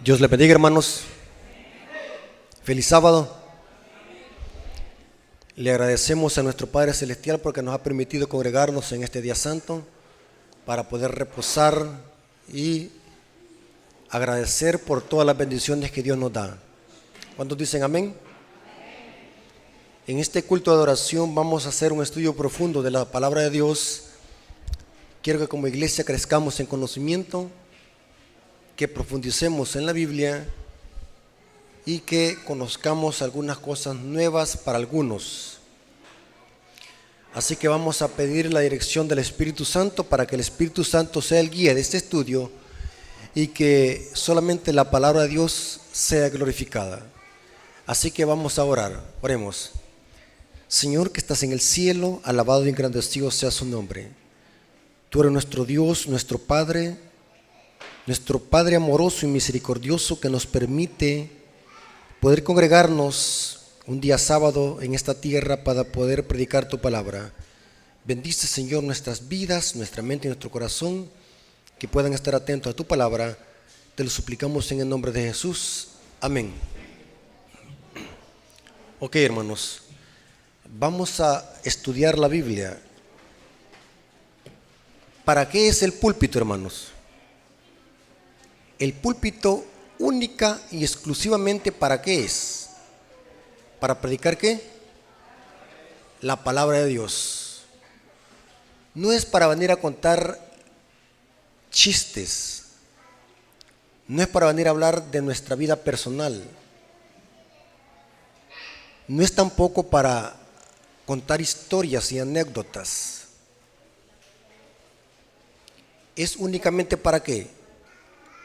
Dios le bendiga, hermanos. Feliz sábado. Le agradecemos a nuestro Padre Celestial porque nos ha permitido congregarnos en este día santo para poder reposar y agradecer por todas las bendiciones que Dios nos da. ¿Cuántos dicen amén? En este culto de adoración vamos a hacer un estudio profundo de la palabra de Dios. Quiero que como iglesia crezcamos en conocimiento, que profundicemos en la Biblia y que conozcamos algunas cosas nuevas para algunos. Así que vamos a pedir la dirección del Espíritu Santo para que el Espíritu Santo sea el guía de este estudio y que solamente la palabra de Dios sea glorificada. Así que vamos a orar. Oremos. Señor que estás en el cielo, alabado y engrandecido sea su nombre. Tú eres nuestro Dios, nuestro Padre amoroso y misericordioso que nos permite poder congregarnos un día sábado en esta tierra para poder predicar tu palabra. Bendice, Señor, nuestras vidas, nuestra mente y nuestro corazón, que puedan estar atentos a tu palabra. Te lo suplicamos en el nombre de Jesús. Amén. Ok, hermanos, vamos a estudiar la Biblia. ¿Para qué es el púlpito, hermanos? El púlpito única y exclusivamente ¿para qué es? ¿Para predicar qué? La palabra de Dios. No es para venir a contar chistes. No es para venir a hablar de nuestra vida personal. No es tampoco para contar historias y anécdotas. Es únicamente ¿para qué?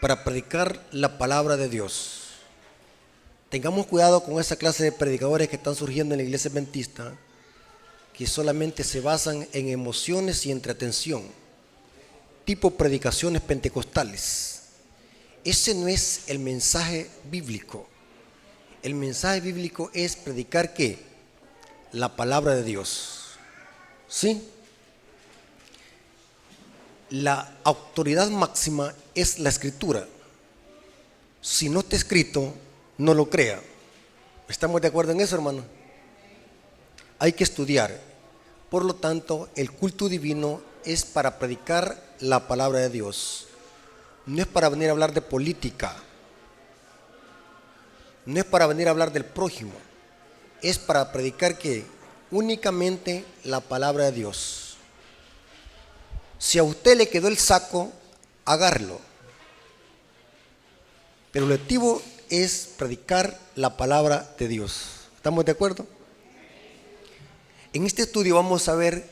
Para predicar la palabra de Dios. Tengamos cuidado con esa clase de predicadores que están surgiendo en la iglesia adventista, que solamente se basan en emociones y entretención, tipo predicaciones pentecostales. Ese no es el mensaje bíblico. El mensaje bíblico es predicar ¿qué? La palabra de Dios. ¿Sí? La autoridad máxima es la escritura. Si no está escrito, no lo crea. ¿Estamos de acuerdo en eso, hermano? Hay que estudiar. Por lo tanto, el culto divino es para predicar la palabra de Dios. No es para venir a hablar de política. No es para venir a hablar del prójimo. Es para predicar que únicamente la palabra de Dios. Si a usted le quedó el saco, agárrelo. Pero el objetivo es predicar la palabra de Dios. ¿Estamos de acuerdo? En este estudio vamos a ver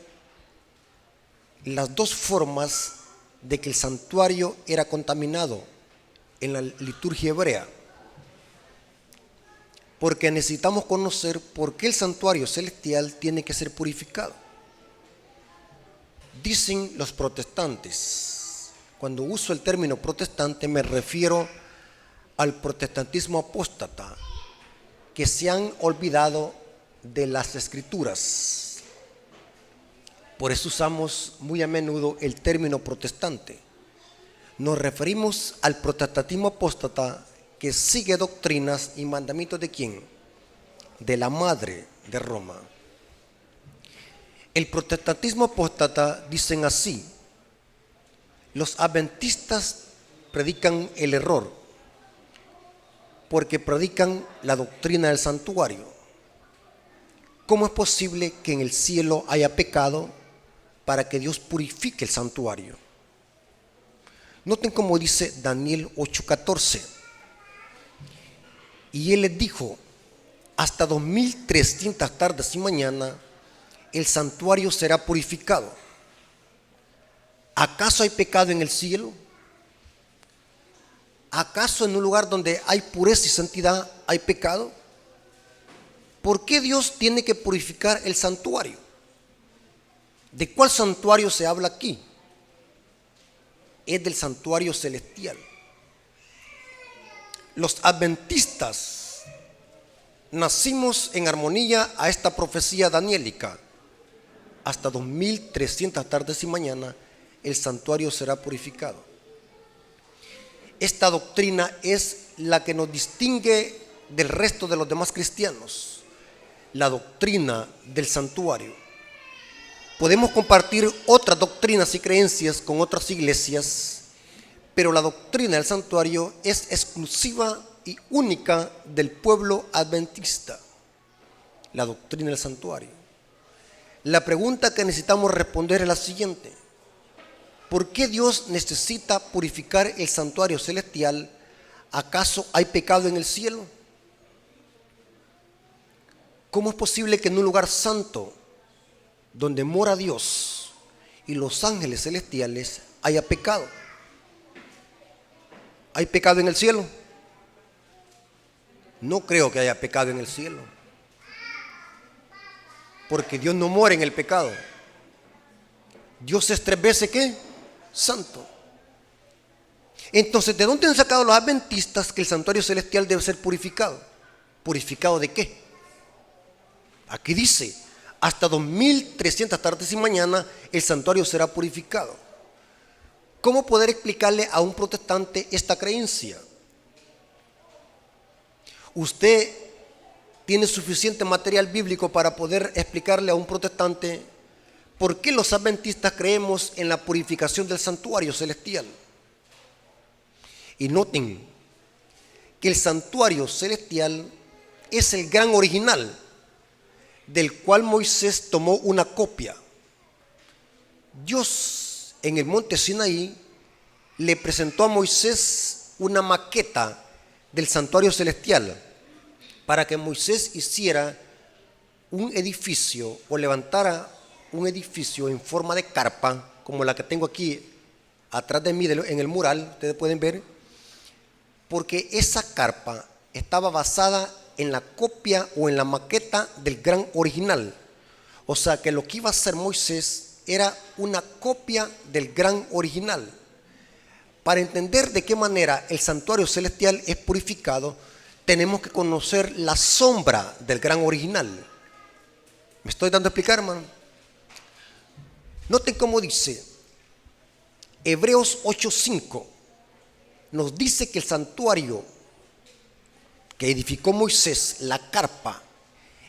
las dos formas de que el santuario era contaminado en la liturgia hebrea. Porque necesitamos conocer por qué el santuario celestial tiene que ser purificado. Dicen los protestantes, cuando uso el término protestante me refiero al protestantismo apóstata, que se han olvidado de las escrituras. Por eso usamos muy a menudo el término protestante. Nos referimos al protestantismo apóstata que sigue doctrinas y mandamientos ¿de quién? De la madre de Roma. El protestantismo apóstata dicen así: los adventistas predican el error porque predican la doctrina del santuario. ¿Cómo es posible que en el cielo haya pecado para que Dios purifique el santuario? Noten cómo dice Daniel 8:14. Y él les dijo: hasta 2300 tardes y mañana el santuario será purificado. ¿Acaso hay pecado en el cielo? ¿Acaso en un lugar donde hay pureza y santidad hay pecado? ¿Por qué Dios tiene que purificar el santuario? ¿De cuál santuario se habla aquí? Es del santuario celestial. Los adventistas nacimos en armonía a esta profecía daniélica. Hasta 2300 tardes y mañana el santuario será purificado. esta doctrina es la que nos distingue del resto de los demás cristianos, la doctrina del santuario. Podemos compartir otras doctrinas y creencias con otras iglesias, pero la doctrina del santuario es exclusiva y única del pueblo adventista. La doctrina del santuario. La pregunta que necesitamos responder es la siguiente: ¿por qué Dios necesita purificar el santuario celestial? ¿Acaso hay pecado en el cielo? ¿Cómo es posible que en un lugar santo, donde mora Dios y los ángeles celestiales, haya pecado? ¿Hay pecado en el cielo? No creo que haya pecado en el cielo, porque Dios no mora en el pecado. Dios es 3 veces ¿qué? Santo. Entonces, ¿de dónde han sacado los adventistas que el santuario celestial debe ser purificado? ¿Purificado de qué? Aquí dice, hasta 2300 tardes y mañana el santuario será purificado. ¿Cómo poder explicarle a un protestante esta creencia? Usted tiene suficiente material bíblico para poder explicarle a un protestante por qué los adventistas creemos en la purificación del santuario celestial. Y noten que el santuario celestial es el gran original del cual Moisés tomó una copia. Dios en el monte Sinaí le presentó a Moisés una maqueta del santuario celestial para que Moisés hiciera un edificio o levantara un edificio en forma de carpa, como la que tengo aquí atrás de mí en el mural, ustedes pueden ver, porque esa carpa estaba basada en la copia o en la maqueta del gran original. O sea que lo que iba a hacer Moisés era una copia del gran original. Para entender de qué manera el santuario celestial es purificado, tenemos que conocer la sombra del gran original. ¿Me estoy dando a explicar, hermano? Noten cómo dice Hebreos 8:5. Nos dice que el santuario que edificó Moisés, la carpa,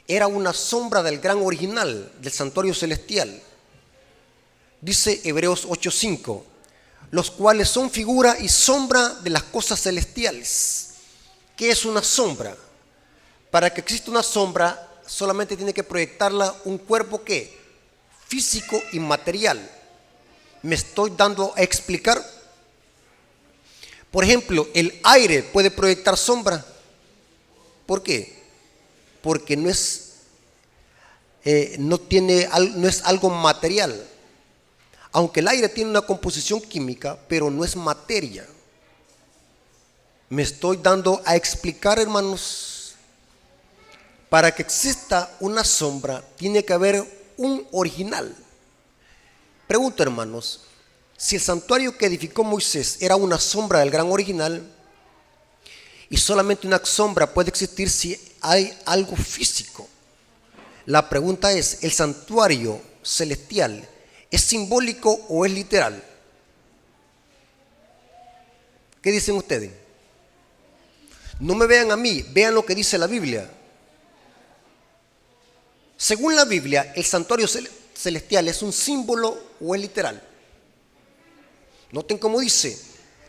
era una sombra del gran original del santuario celestial. Dice Hebreos 8:5, los cuales son figura y sombra de las cosas celestiales. ¿Qué es una sombra? Para que exista una sombra, solamente tiene que proyectarla un cuerpo ¿qué? Físico y material. ¿Me estoy dando a explicar? Por ejemplo, el aire puede proyectar sombra. ¿Por qué? Porque no es algo material. Aunque el aire tiene una composición química, pero no es materia. Me estoy dando a explicar, hermanos. Para que exista una sombra, tiene que haber un original. Pregunto, hermanos, si el santuario que edificó Moisés era una sombra del gran original, y solamente una sombra puede existir si hay algo físico. La pregunta es, ¿el santuario celestial es simbólico o es literal? ¿Qué dicen ustedes? No me vean a mí, vean lo que dice la Biblia. Según la Biblia, ¿el santuario celestial es un símbolo o es literal? Noten cómo dice,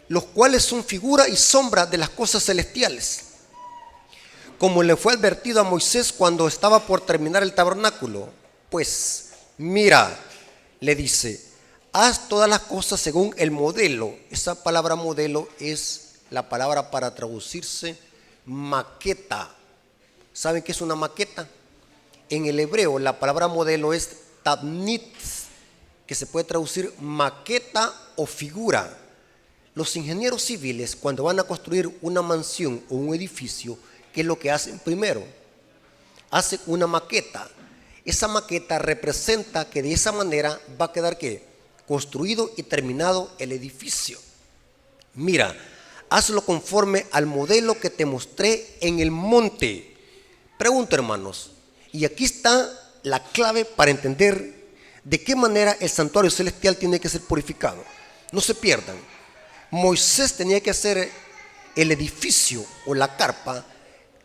los cuales son figura y sombra de las cosas celestiales, como le fue advertido a Moisés cuando estaba por terminar el tabernáculo. Pues mira, le dice, haz todas las cosas según el modelo. Esa palabra modelo es la palabra para traducirse maqueta. ¿Saben qué es una maqueta? En el hebreo la palabra modelo es tabnit, que se puede traducir maqueta o figura. Los ingenieros civiles, cuando van a construir una mansión o un edificio, ¿qué es lo que hacen primero? Hacen una maqueta. Esa maqueta representa que de esa manera va a quedar ¿qué? Construido y terminado el edificio. Mira, hazlo conforme al modelo que te mostré en el monte. Pregunto, hermanos, y aquí está la clave para entender de qué manera el santuario celestial tiene que ser purificado. No se pierdan. Moisés tenía que hacer el edificio o la carpa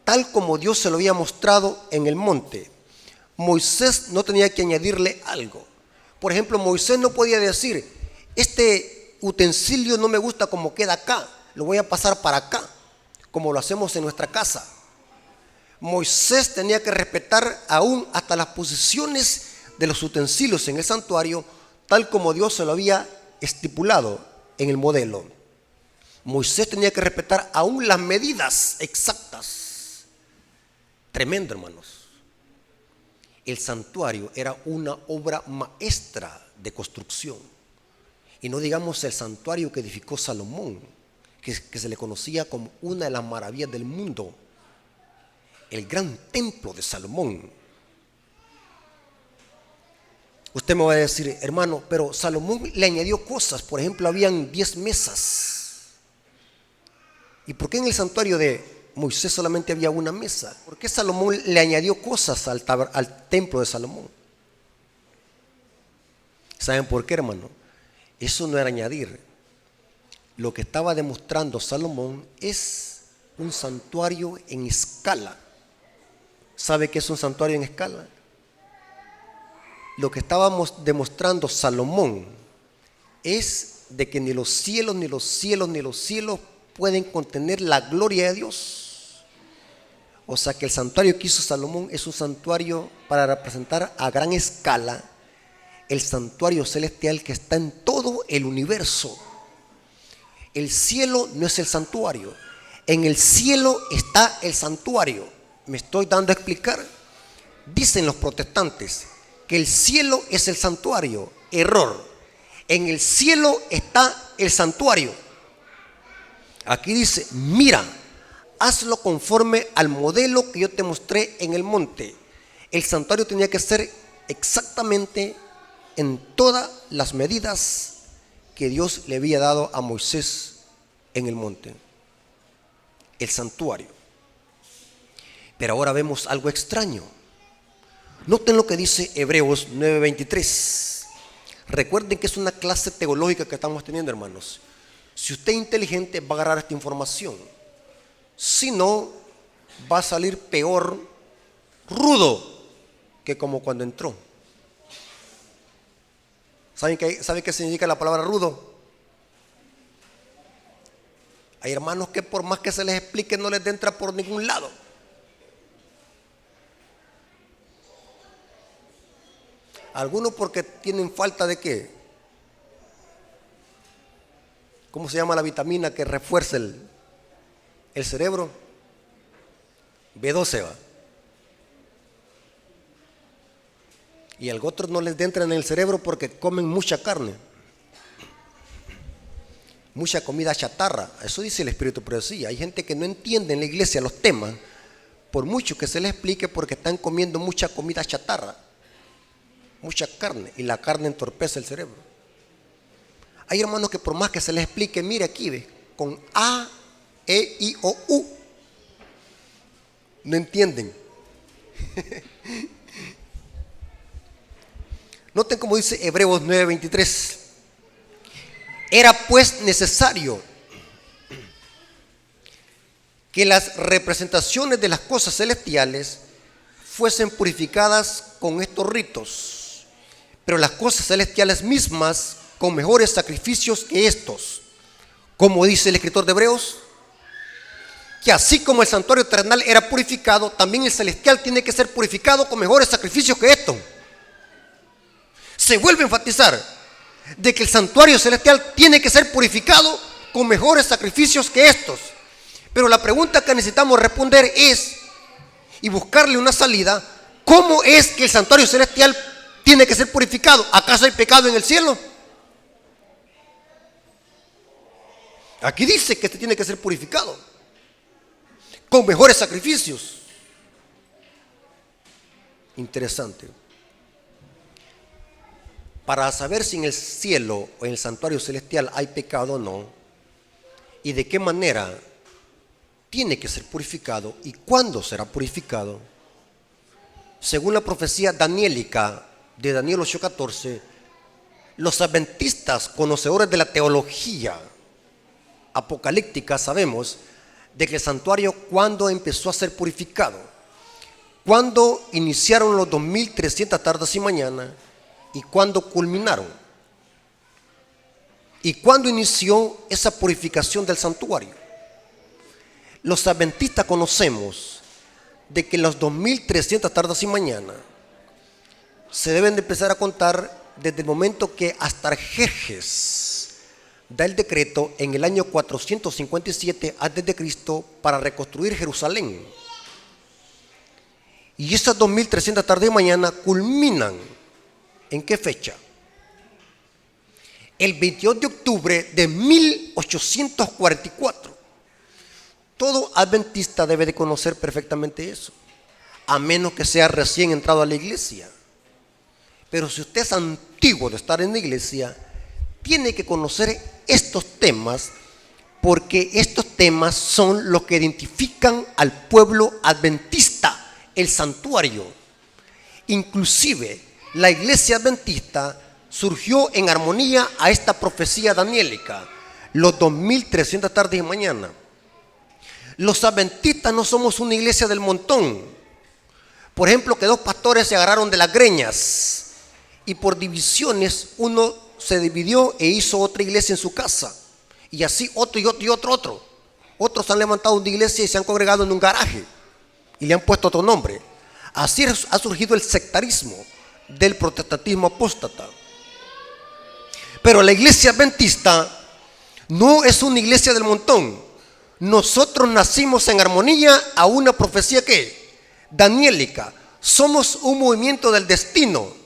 tal como Dios se lo había mostrado en el monte. Moisés no tenía que añadirle algo. Por ejemplo, Moisés no podía decir: este utensilio no me gusta como queda acá, lo voy a pasar para acá, como lo hacemos en nuestra casa. Moisés tenía que respetar aún hasta las posiciones de los utensilios en el santuario, tal como Dios se lo había estipulado en el modelo. Moisés tenía que respetar aún las medidas exactas. Tremendo, hermanos. El santuario era una obra maestra de construcción. Y no digamos el santuario que edificó Salomón, que se le conocía como una de las maravillas del mundo, el gran templo de Salomón. Usted me va a decir: hermano, pero Salomón le añadió cosas. Por ejemplo, habían 10 mesas. ¿Y por qué en el santuario de Moisés solamente había una mesa? ¿Por qué Salomón le añadió cosas al templo de Salomón? ¿Saben por qué, hermano? Eso no era añadir. Lo que estaba demostrando Salomón es un santuario en escala. ¿Sabe qué es un santuario en escala? Lo que estábamos demostrando Salomón es de que ni los cielos, ni los cielos, ni los cielos pueden contener la gloria de Dios. O sea que el santuario que hizo Salomón es un santuario para representar a gran escala el santuario celestial que está en todo el universo. El cielo no es el santuario. En el cielo está el santuario. ¿Me estoy dando a explicar? Dicen los protestantes que el cielo es el santuario. Error. En el cielo está el santuario. Aquí dice: mira, hazlo conforme al modelo que yo te mostré en el monte. El santuario tenía que ser exactamente en todas las medidas que Dios le había dado a Moisés en el monte. El santuario. Pero ahora vemos algo extraño. Noten lo que dice Hebreos 9:23. Recuerden que es una clase teológica que estamos teniendo, hermanos. Si usted es inteligente, va a agarrar esta información. Si no, va a salir peor, rudo, que como cuando entró. ¿Sabe qué significa la palabra rudo? Hay hermanos que por más que se les explique no les entra por ningún lado. Algunos porque tienen falta de ¿qué? ¿Cómo se llama la vitamina que refuerza el cerebro? B12 va. Y a otros no les entra en el cerebro porque comen mucha carne, mucha comida chatarra. Eso dice el Espíritu, pero sí, hay gente que no entiende en la iglesia los temas, por mucho que se les explique, porque están comiendo mucha comida chatarra, mucha carne, y la carne entorpece el cerebro. Hay hermanos que por más que se les explique, mire aquí, ve, con A, E, I, O, U, no entienden. Noten cómo dice Hebreos 9:23. Era pues necesario que las representaciones de las cosas celestiales fuesen purificadas con estos ritos, pero las cosas celestiales mismas con mejores sacrificios que estos. Como dice el escritor de Hebreos, que así como el santuario terrenal era purificado, también el celestial tiene que ser purificado con mejores sacrificios que estos. Se vuelve a enfatizar de que el santuario celestial tiene que ser purificado con mejores sacrificios que estos. Pero la pregunta que necesitamos responder es, y buscarle una salida, ¿cómo es que el santuario celestial tiene que ser purificado? ¿Acaso hay pecado en el cielo? Aquí dice que este tiene que ser purificado con mejores sacrificios. Interesante. Para saber si en el cielo o en el santuario celestial hay pecado o no, y de qué manera tiene que ser purificado y cuándo será purificado, según la profecía daniélica de Daniel 8:14, los adventistas, conocedores de la teología, apocalíptica sabemos de que el santuario cuando empezó a ser purificado, cuando iniciaron los 2300 tardes y mañanas y cuando culminaron, y cuando inició esa purificación del santuario. Los adventistas conocemos de que los 2300 tardes y mañanas se deben de empezar a contar desde el momento que Astarjerjes da el decreto en el año 457 a.C. para reconstruir Jerusalén. Y esas 2300 tardes y mañana culminan, ¿en qué fecha? El 22 de octubre de 1844. Todo adventista debe de conocer perfectamente eso, a menos que sea recién entrado a la iglesia. Pero si usted es antiguo de estar en la iglesia, tiene que conocer estos temas, porque estos temas son los que identifican al pueblo adventista, el santuario. Inclusive la iglesia adventista surgió en armonía a esta profecía daniélica, los 2300 tardes y mañana. Los adventistas no somos una iglesia del montón. Por ejemplo, que dos pastores se agarraron de las greñas y por divisiones uno se dividió e hizo otra iglesia en su casa, y así otro y otro y otro. Otros han levantado una iglesia y se han congregado en un garaje y le han puesto otro nombre. Así ha surgido el sectarismo del protestantismo apóstata. Pero la iglesia adventista no es una iglesia del montón. Nosotros nacimos en armonía a una profecía que daniélica. Somos un movimiento del destino.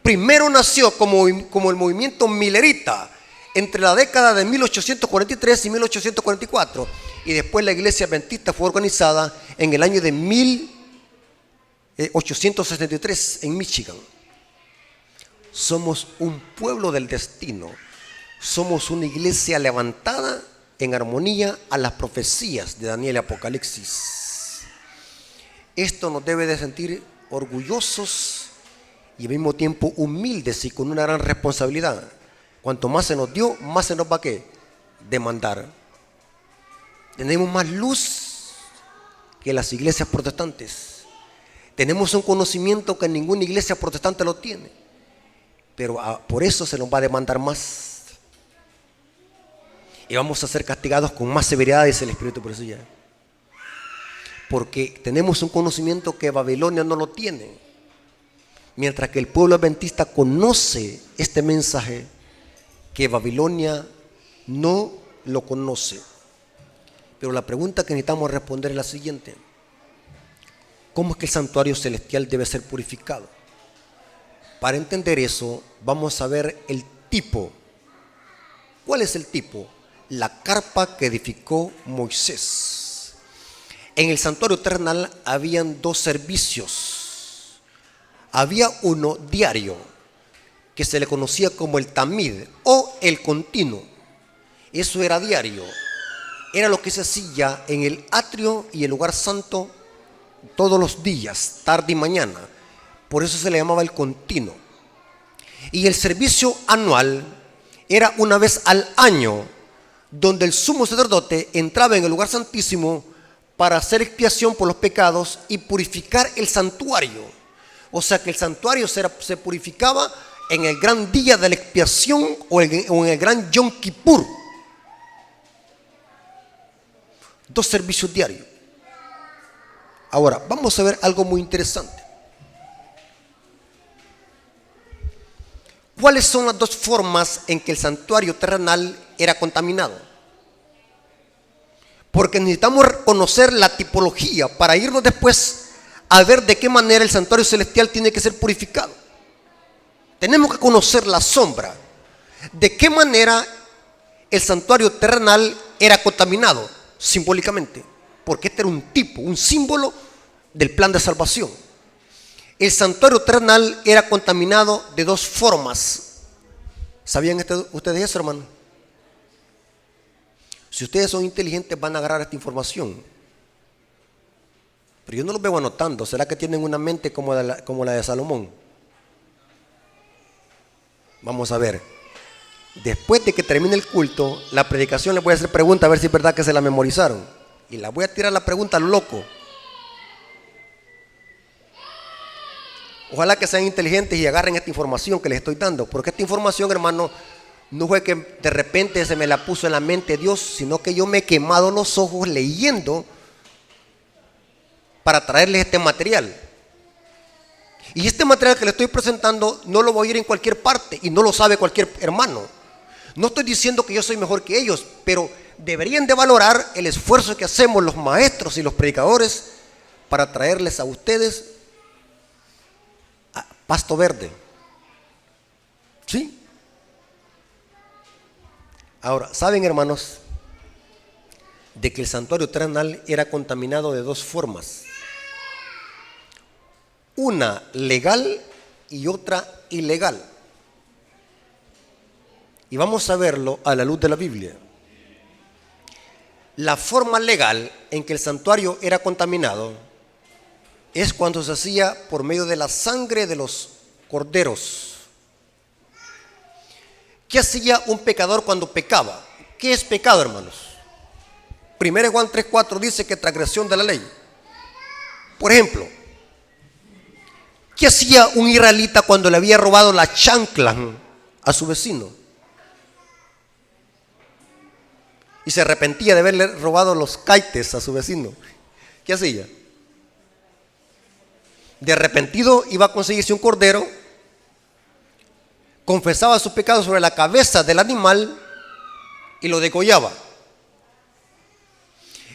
Primero nació como el movimiento milerita entre la década de 1843 y 1844, y después la iglesia adventista fue organizada en el año de 1873 en Michigan. Somos un pueblo del destino. Somos una iglesia levantada en armonía a las profecías de Daniel y Apocalipsis. Esto nos debe de sentir orgullosos y al mismo tiempo humildes y con una gran responsabilidad. Cuanto más se nos dio, más se nos va a ¿qué? Demandar. Tenemos más luz que las iglesias protestantes. Tenemos un conocimiento que ninguna iglesia protestante lo tiene, pero por eso se nos va a demandar más. Y vamos a ser castigados con más severidad, dice el Espíritu, por eso ya. Porque tenemos un conocimiento que Babilonia no lo tiene. Mientras que el pueblo adventista conoce este mensaje que Babilonia no lo conoce. Pero la pregunta que necesitamos responder es la siguiente: ¿cómo es que el santuario celestial debe ser purificado? Para entender eso, vamos a ver el tipo. ¿Cuál es el tipo? La carpa que edificó Moisés. En el santuario terrenal habían dos servicios. Había uno diario, que se le conocía como el tamid o el continuo. Eso era diario. Era lo que se hacía en el atrio y el lugar santo todos los días, tarde y mañana. Por eso se le llamaba el continuo. Y el servicio anual era una vez al año, donde el sumo sacerdote entraba en el lugar santísimo para hacer expiación por los pecados y purificar el santuario. O sea que el santuario se purificaba en el gran día de la expiación o en el gran Yom Kippur. Dos servicios diarios. Ahora, vamos a ver algo muy interesante. ¿Cuáles son las dos formas en que el santuario terrenal era contaminado? Porque necesitamos conocer la tipología para irnos después a ver de qué manera el santuario celestial tiene que ser purificado. Tenemos que conocer la sombra. ¿De qué manera el santuario terrenal era contaminado simbólicamente? Porque este era un tipo, un símbolo del plan de salvación. El santuario terrenal era contaminado de dos formas. ¿Sabían ustedes eso, hermano? Si ustedes son inteligentes van a agarrar esta información. Pero yo no los veo anotando. ¿Será que tienen una mente como la de Salomón? Vamos a ver. después de que termine el culto, la predicación, les voy a hacer preguntas a ver si es verdad que se la memorizaron. Y la voy a tirar la pregunta al loco. Ojalá que sean inteligentes y agarren esta información que les estoy dando, porque esta información, hermano, no fue que de repente se me la puso en la mente Dios, sino que yo me he quemado los ojos leyendo para traerles este material. Y este material que les estoy presentando no lo voy a ir en cualquier parte y no lo sabe cualquier hermano. No estoy diciendo que yo soy mejor que ellos, pero deberían de valorar el esfuerzo que hacemos los maestros y los predicadores para traerles a ustedes pasto verde. ¿Sí? Ahora, ¿saben, hermanos, de que el santuario terrenal era contaminado de dos formas? Una legal y otra ilegal. Y vamos a verlo a la luz de la Biblia. La forma legal en que el santuario era contaminado es cuando se hacía por medio de la sangre de los corderos. ¿Qué hacía un pecador cuando pecaba? ¿Qué es pecado, hermanos? 1 Juan 3:4 dice que transgresión de la ley. Por ejemplo, ¿qué hacía un israelita cuando le había robado la chancla a su vecino? Y se arrepentía de haberle robado los caites a su vecino. ¿Qué hacía? De arrepentido iba a conseguirse un cordero, confesaba sus pecados sobre la cabeza del animal y lo degollaba.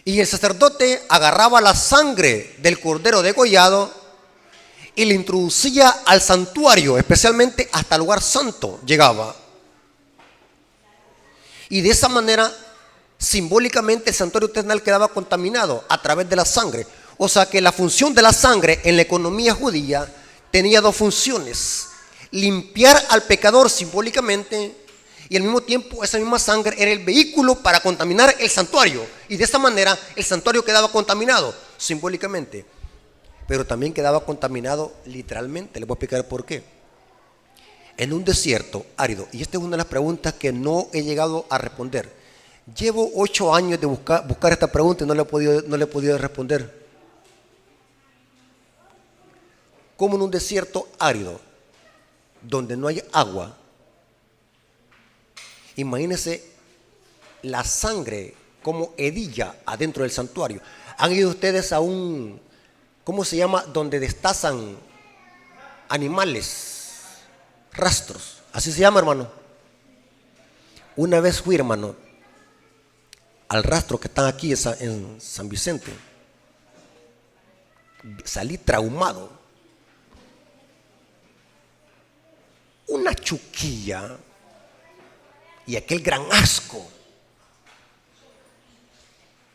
Y el sacerdote agarraba la sangre del cordero degollado y le introducía al santuario, especialmente hasta el lugar santo llegaba. Y de esa manera, simbólicamente, el santuario terrenal quedaba contaminado a través de la sangre. O sea que la función de la sangre en la economía judía tenía dos funciones: limpiar al pecador simbólicamente, y al mismo tiempo esa misma sangre era el vehículo para contaminar el santuario. Y de esta manera el santuario quedaba contaminado simbólicamente, pero también quedaba contaminado literalmente. Les voy a explicar por qué. En un desierto árido, y esta es una de las preguntas que no he llegado a responder. Llevo 8 años de buscar esta pregunta y no le he podido responder. Como en un desierto árido, donde no hay agua, imagínense la sangre como hedilla adentro del santuario. ¿Han ido ustedes a un, cómo se llama, donde destazan animales, rastros? Así se llama, hermano. Una vez fui, hermano, al rastro que están aquí en San Vicente. Salí traumado. Una chuquilla y aquel gran asco,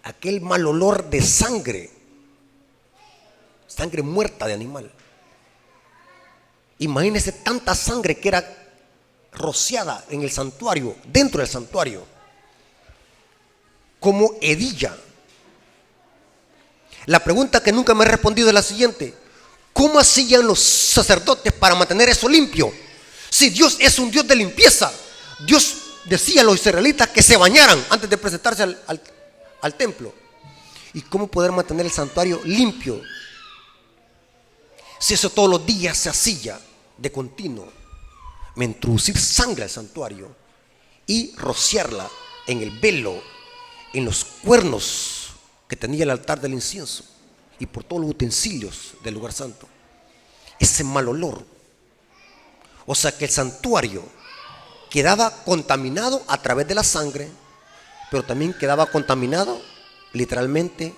aquel mal olor de sangre muerta de animal. Imagínense tanta sangre que era rociada en el santuario, dentro del santuario, como hedilla. La pregunta que nunca me he respondido es la siguiente: ¿cómo hacían los sacerdotes para mantener eso limpio? Si Dios es un Dios de limpieza, Dios decía a los israelitas que se bañaran antes de presentarse al templo. ¿Y cómo poder mantener el santuario limpio si eso todos los días se hacía de continuo? Introducir sangre al santuario y rociarla en el velo, en los cuernos que tenía el altar del incienso y por todos los utensilios del lugar santo. Ese mal olor. O sea que el santuario quedaba contaminado a través de la sangre, pero también quedaba contaminado literalmente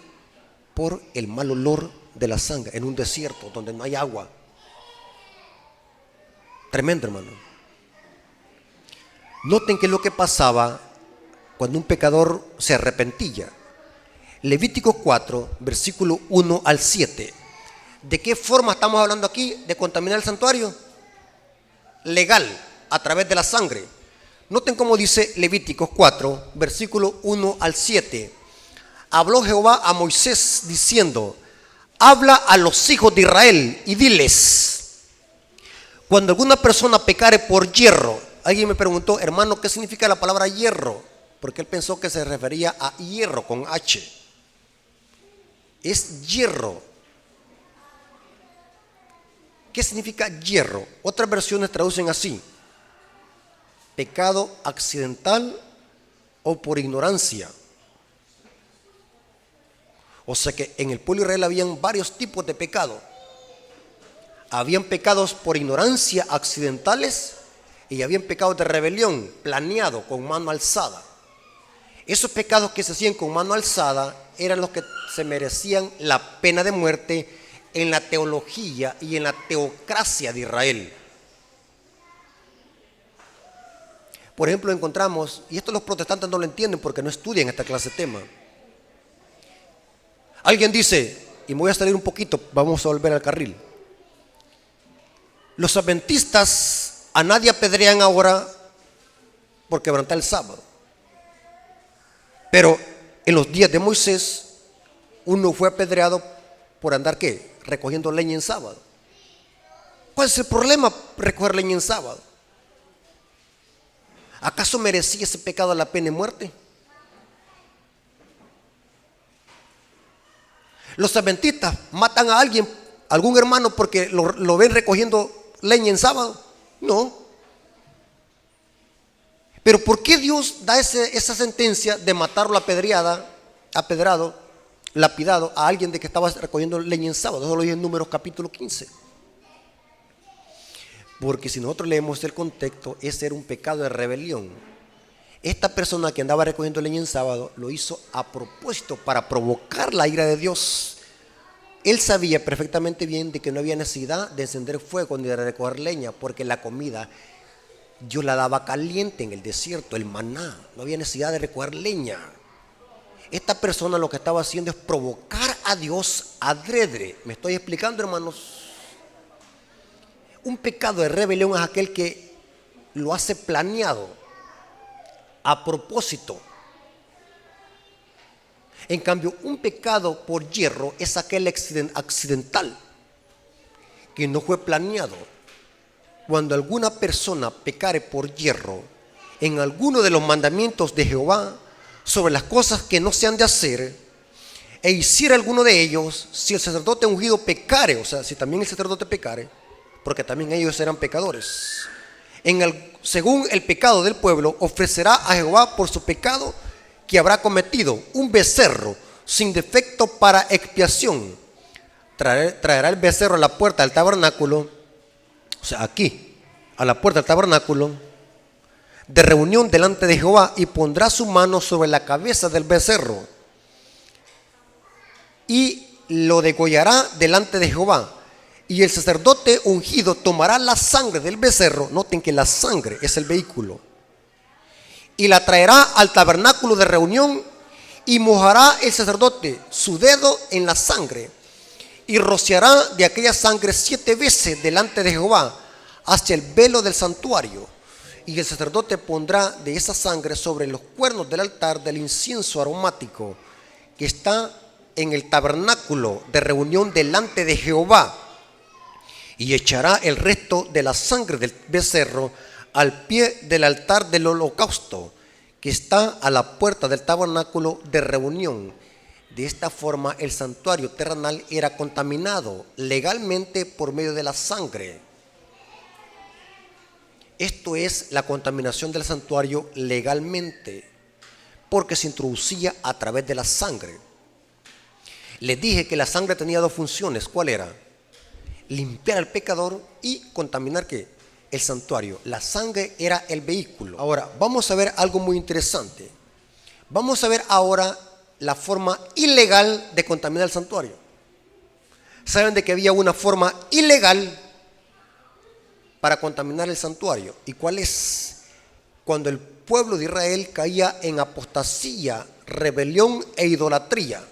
por el mal olor de la sangre en un desierto donde no hay agua. Tremendo, hermano. Noten qué es lo que pasaba cuando un pecador se arrepentía. Levítico 4, versículo 1 al 7. ¿De qué forma estamos hablando aquí de contaminar el santuario? Legal, a través de la sangre. Noten cómo dice Levíticos 4, versículo 1 al 7. Habló Jehová a Moisés diciendo: habla a los hijos de Israel y diles: cuando alguna persona pecare por hierro Alguien me preguntó, hermano, ¿qué significa la palabra hierro? Porque él pensó que se refería a hierro con H. Es hierro. ¿Qué significa hierro? Otras versiones traducen así: pecado accidental o por ignorancia. O sea que en el pueblo de Israel habían varios tipos de pecado. Habían pecados por ignorancia accidentales y habían pecados de rebelión planeado con mano alzada. Esos pecados que se hacían con mano alzada eran los que se merecían la pena de muerte en la teología y en la teocracia de Israel. Por ejemplo, encontramos, y esto los protestantes no lo entienden porque no estudian esta clase de tema. Alguien dice, y me voy a salir un poquito, vamos a volver al carril. Los adventistas a nadie apedrean ahora por quebrantar el sábado. Pero en los días de Moisés, uno fue apedreado por andar, ¿qué? Recogiendo leña en sábado. ¿Cuál es el problema recoger leña en sábado? ¿Acaso merecía ese pecado la pena de muerte? Los adventistas matan a alguien, algún hermano, porque lo ven recogiendo leña en sábado. No. Pero ¿por qué Dios da esa sentencia de matarlo apedrado, lapidado a alguien de que estaba recogiendo leña en sábado? Eso lo dice en Números capítulo 15. Porque si nosotros leemos el contexto, ese era un pecado de rebelión. Esta persona que andaba recogiendo leña en sábado lo hizo a propósito para provocar la ira de Dios. Él sabía perfectamente bien de que no había necesidad de encender fuego ni de recoger leña, porque la comida Dios la daba caliente en el desierto, el maná. No había necesidad de recoger leña. Esta persona lo que estaba haciendo es provocar a Dios adrede. ¿Me estoy explicando, hermanos? Un pecado de rebelión es aquel que lo hace planeado, a propósito. En cambio, un pecado por hierro es aquel accidental, que no fue planeado. Cuando alguna persona pecare por hierro en alguno de los mandamientos de Jehová sobre las cosas que no se han de hacer, e hiciera alguno de ellos, si el sacerdote ungido pecare, o sea, si también el sacerdote pecare, porque también ellos eran pecadores, según el pecado del pueblo, ofrecerá a Jehová por su pecado que habrá cometido un becerro sin defecto para expiación. Traerá el becerro a la puerta del tabernáculo, o sea, aquí, a la puerta del tabernáculo de reunión delante de Jehová, y pondrá su mano sobre la cabeza del becerro y lo degollará delante de Jehová. Y el sacerdote ungido tomará la sangre del becerro, noten que la sangre es el vehículo, y la traerá al tabernáculo de reunión, y mojará el sacerdote su dedo en la sangre, y rociará de aquella sangre 7 veces delante de Jehová hacia el velo del santuario. Y el sacerdote pondrá de esa sangre sobre los cuernos del altar del incienso aromático que está en el tabernáculo de reunión delante de Jehová, y echará el resto de la sangre del becerro al pie del altar del holocausto que está a la puerta del tabernáculo de reunión. De esta forma el santuario terrenal era contaminado legalmente por medio de la sangre. Esto es la contaminación del santuario legalmente, porque se introducía a través de la sangre. Les dije que la sangre tenía 2 funciones. ¿Cuál era? Limpiar al pecador y contaminar, ¿qué? El santuario. La sangre era el vehículo. Ahora, vamos a ver algo muy interesante. Vamos a ver ahora la forma ilegal de contaminar el santuario. Saben de que había una forma ilegal para contaminar el santuario. ¿Y cuál es? Cuando el pueblo de Israel caía en apostasía, rebelión e idolatría.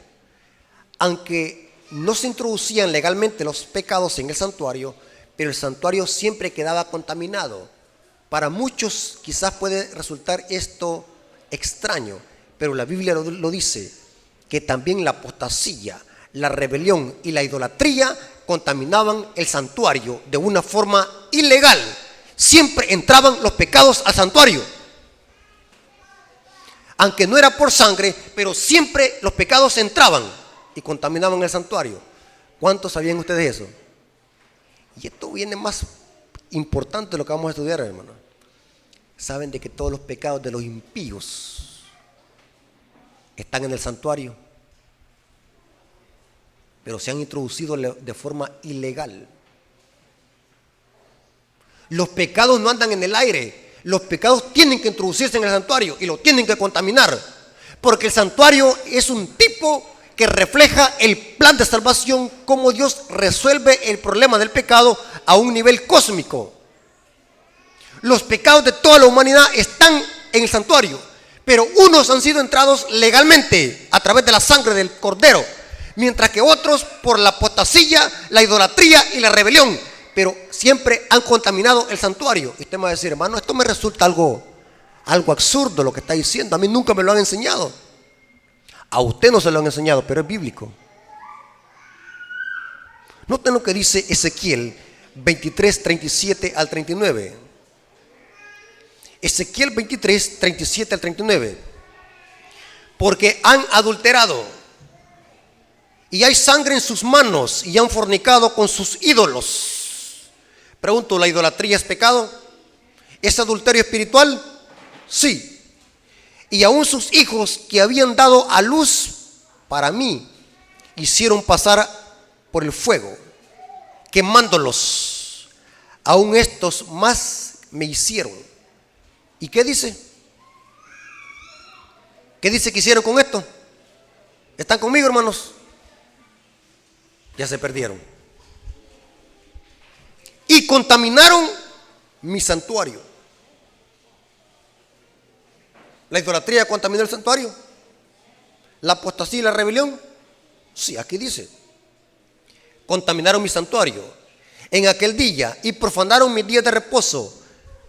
Aunque no se introducían legalmente los pecados en el santuario, pero el santuario siempre quedaba contaminado. Para muchos quizás puede resultar esto extraño, pero la Biblia lo dice, que también la apostasía, la rebelión y la idolatría contaminaban el santuario de una forma ilegal, siempre entraban los pecados al santuario. Aunque no era por sangre, pero siempre los pecados entraban y contaminaban el santuario. ¿Cuántos sabían ustedes eso? Y esto viene más importante de lo que vamos a estudiar, hermano. ¿Saben de que todos los pecados de los impíos están en el santuario? Pero se han introducido de forma ilegal. Los pecados no andan en el aire. Los pecados tienen que introducirse en el santuario y lo tienen que contaminar. Porque el santuario es un tipo que refleja el plan de salvación, cómo Dios resuelve el problema del pecado a un nivel cósmico. Los pecados de toda la humanidad están en el santuario, pero unos han sido entrados legalmente a través de la sangre del Cordero, mientras que otros por la apostasía, la idolatría y la rebelión, pero siempre han contaminado el santuario. Y usted me va a decir, hermano, esto me resulta algo absurdo lo que está diciendo. A mí nunca me lo han enseñado. A usted no se lo han enseñado, pero es bíblico. Noten lo que dice Ezequiel 23, 37 al 39. Ezequiel 23, 37 al 39. Porque han adulterado y hay sangre en sus manos y han fornicado con sus ídolos. Pregunto, ¿la idolatría es pecado? ¿Es adulterio espiritual? Sí. Y aún sus hijos que habían dado a luz para mí hicieron pasar por el fuego, quemándolos. Aún estos más me hicieron. ¿Y qué dice? ¿Qué dice que hicieron con esto? ¿Están conmigo, hermanos? Ya se perdieron. Y contaminaron mi santuario. ¿La idolatría contaminó el santuario? ¿La apostasía y la rebelión? Sí, aquí dice. Contaminaron mi santuario en aquel día y profanaron mis días de reposo,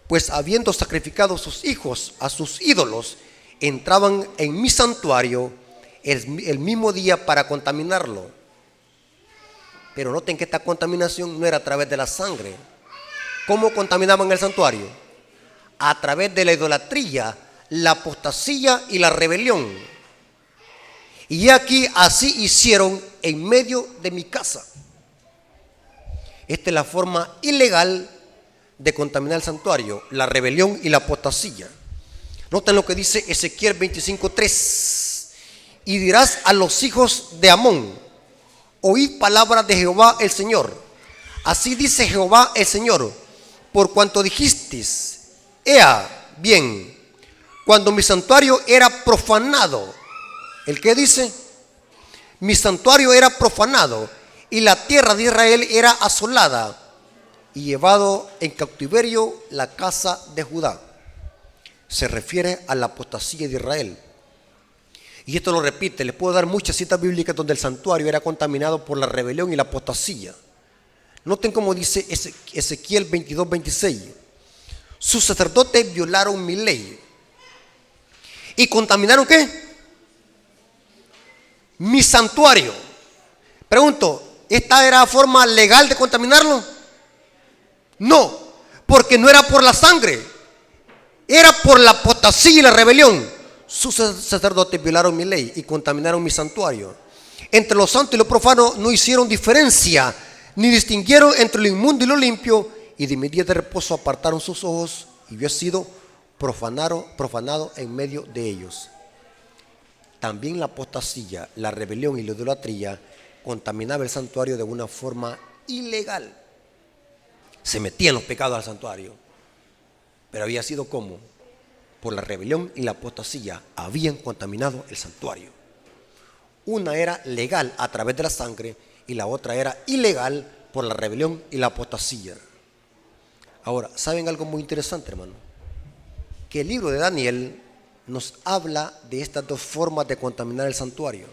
pues habiendo sacrificado sus hijos a sus ídolos, entraban en mi santuario el mismo día para contaminarlo. Pero noten que esta contaminación no era a través de la sangre. ¿Cómo contaminaban el santuario? A través de la idolatría, la apostasía y la rebelión. Y aquí así hicieron en medio de mi casa. Esta es la forma ilegal de contaminar el santuario, la rebelión y la apostasía. Noten lo que dice Ezequiel 25:3. Y dirás a los hijos de Amón: oíd palabras de Jehová el Señor. Así dice Jehová el Señor: por cuanto dijisteis, ea bien, cuando mi santuario era profanado. ¿El qué dice? Mi santuario era profanado y la tierra de Israel era asolada y llevado en cautiverio la casa de Judá. Se refiere a la apostasía de Israel. Y esto lo repite, les puedo dar muchas citas bíblicas donde el santuario era contaminado por la rebelión y la apostasía. Noten cómo dice Ezequiel 22:26. Sus sacerdotes violaron mi ley. ¿Y contaminaron qué? Mi santuario. Pregunto, ¿esta era forma legal de contaminarlo? No, porque no era por la sangre, era por la apostasía y la rebelión. Sus sacerdotes violaron mi ley y contaminaron mi santuario. Entre lo santo y lo profano no hicieron diferencia, ni distinguieron entre lo inmundo y lo limpio, y de mi día de reposo apartaron sus ojos, y yo he sido profanado en medio de ellos. También la apostasía, la rebelión y la idolatría contaminaba el santuario de una forma ilegal. Se metían los pecados al santuario, pero había sido como por la rebelión y la apostasía habían contaminado el santuario. Una era legal a través de la sangre y la otra era ilegal por la rebelión y la apostasía. Ahora, ¿saben algo muy interesante, hermano? Que el libro de Daniel nos habla de estas dos formas de contaminar el santuario,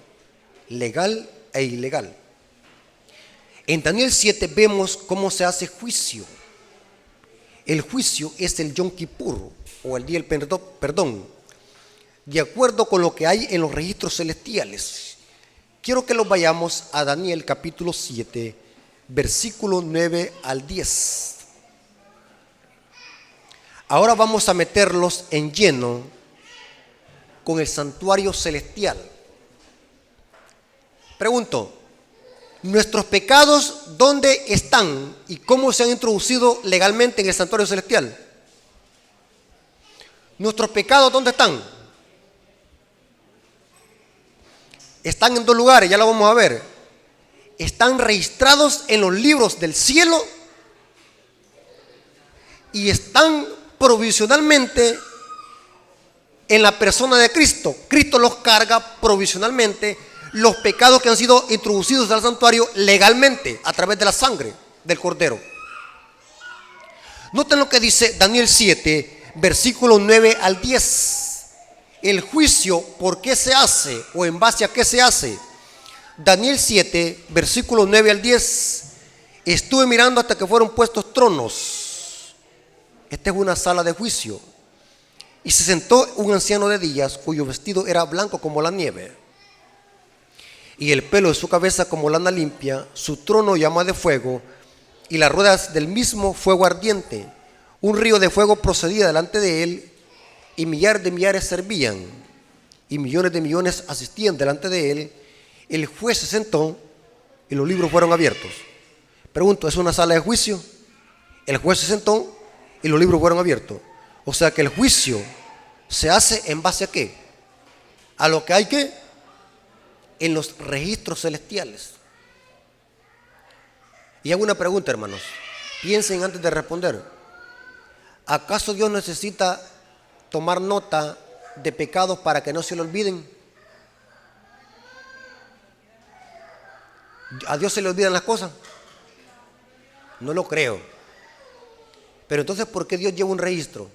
legal e ilegal. En Daniel 7 vemos cómo se hace juicio. El juicio es el Yom Kippur, o el día del perdón, de acuerdo con lo que hay en los registros celestiales. Quiero que los vayamos a Daniel capítulo 7, versículo 9 al 10. Ahora vamos a meterlos en lleno con el santuario celestial. Pregunto, ¿nuestros pecados dónde están y cómo se han introducido legalmente en el santuario celestial? ¿Nuestros pecados dónde están? Están en dos lugares, ya lo vamos a ver. Están registrados en los libros del cielo y están provisionalmente en la persona de Cristo. Cristo los carga provisionalmente, los pecados que han sido introducidos al santuario legalmente a través de la sangre del Cordero. Noten lo que dice Daniel 7, versículos 9 al 10. El juicio, ¿por qué se hace? ¿O en base a qué se hace? Daniel 7, versículos 9 al 10. Estuve mirando hasta que fueron puestos tronos. Esta es una sala de juicio. Y se sentó un anciano de días, cuyo vestido era blanco como la nieve, y el pelo de su cabeza como lana limpia. Su trono llama de fuego, y las ruedas del mismo fuego ardiente. Un río de fuego procedía delante de él, y millares de millares servían, y millones de millones asistían delante de él. El juez se sentó, y los libros fueron abiertos. Pregunto, ¿es una sala de juicio? El juez se sentó, y los libros fueron abiertos. O sea que el juicio se hace en base a ¿qué? A lo que hay que en los registros celestiales. Y hago una pregunta, hermanos. Piensen antes de responder. ¿Acaso Dios necesita tomar nota de pecados para que no se le olviden? ¿A Dios se le olvidan las cosas? No lo creo. Pero entonces, ¿por qué Dios lleva un registro?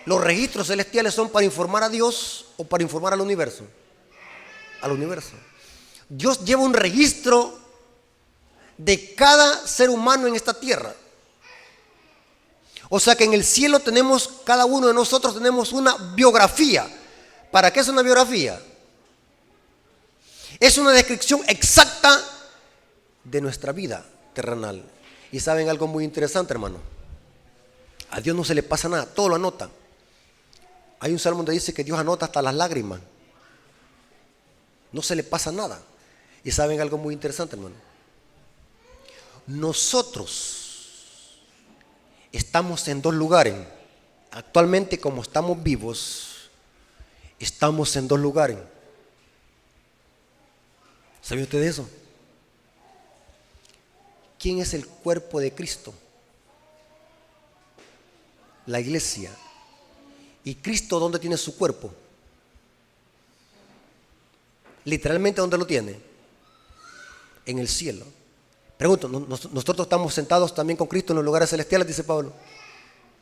¿Los registros celestiales son para informar a Dios o para informar al universo? Al universo. Dios lleva un registro de cada ser humano en esta tierra. O sea que en el cielo tenemos, cada uno de nosotros tenemos una biografía. ¿Para qué es una biografía? Es una descripción exacta de nuestra vida terrenal. Y saben algo muy interesante, hermano. A Dios no se le pasa nada, todo lo anota. Hay un salmo donde dice que Dios anota hasta las lágrimas. No se le pasa nada. Y saben algo muy interesante, hermano. Nosotros estamos en dos lugares. Actualmente, como estamos vivos, estamos en dos lugares. ¿Sabe usted eso? ¿Quién es el cuerpo de Cristo? La iglesia. ¿Y Cristo dónde tiene su cuerpo? Literalmente, ¿dónde lo tiene? En el cielo. Pregunto, ¿nosotros estamos sentados también con Cristo en los lugares celestiales? Dice Pablo.